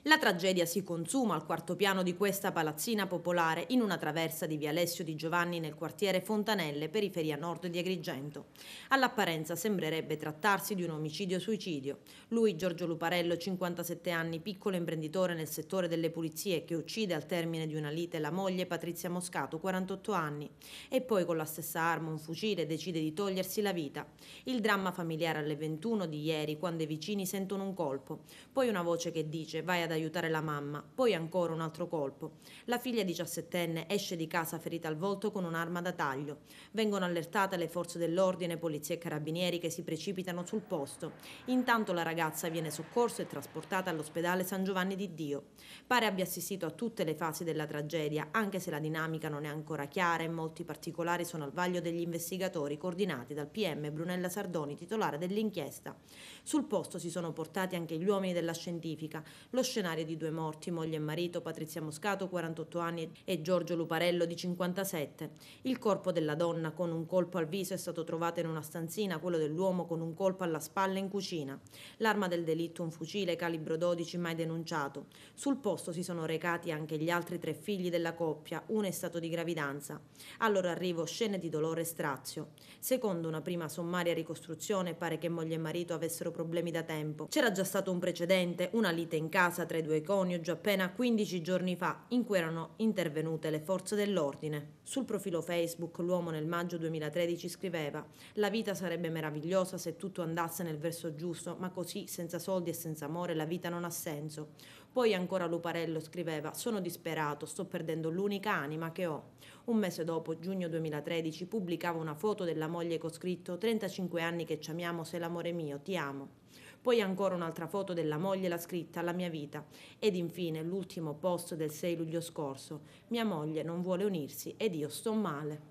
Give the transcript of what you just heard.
La tragedia si consuma al quarto piano di questa palazzina popolare in una traversa di via Alessio di Giovanni nel quartiere Fontanelle, periferia nord di Agrigento. All'apparenza sembrerebbe trattarsi di un omicidio-suicidio. Lui, Giorgio Luparello, 57 anni, piccolo imprenditore nel settore delle pulizie, che uccide al termine di una lite la moglie Patrizia Moscato, 48 anni, e poi con la stessa arma, un fucile, decide di togliersi la vita. Il dramma familiare alle 21 di ieri, quando i vicini sentono un colpo, poi una voce che dice vai ad aiutare la mamma, poi ancora un altro colpo. La figlia 17enne esce di casa ferita al volto con un'arma da taglio. Vengono allertate le forze dell'ordine, polizia e carabinieri che si precipitano sul posto. Intanto la ragazza viene soccorsa e trasportata all'ospedale San Giovanni di Dio. Pare abbia assistito a tutte le fasi della tragedia, anche se la dinamica non è ancora chiara e molti particolari sono al vaglio degli investigatori coordinati dal PM Brunella Sardoni, titolare dell'inchiesta. Sul posto si sono portati anche gli uomini della scientifica. Lo scenario di due morti, moglie e marito, Patrizia Moscato, 48 anni, e Giorgio Luparello, di 57. Il corpo della donna con un colpo al viso è stato trovato in una stanzina, quello dell'uomo con un colpo alla spalla in cucina. L'arma del delitto, un fucile calibro 12 mai denunciato. Sul posto si sono recati anche gli altri tre figli della coppia, uno in stato di gravidanza. Al loro arrivo scene di dolore e strazio. Secondo una prima sommaria ricostruzione pare che moglie e marito avessero problemi da tempo. C'era già stato un precedente, una lite in casa tra i due coniugi appena 15 giorni fa, in cui erano intervenute le forze dell'ordine. Sul profilo Facebook l'uomo nel maggio 2013 scriveva: la vita sarebbe meravigliosa se tutto andasse nel verso giusto, ma così, senza soldi e senza amore, la vita non ha senso. Poi ancora Luparello scriveva: sono disperato, sto perdendo l'unica anima che ho. Un mese dopo, giugno 2013, pubblicava una foto della moglie con scritto: 35 anni che ci amiamo, sei l'amore mio, ti amo. Poi ancora un'altra foto della moglie, la scritta: la mia vita. Ed infine l'ultimo post del 6 luglio scorso: mia moglie non vuole unirsi ed io sto male.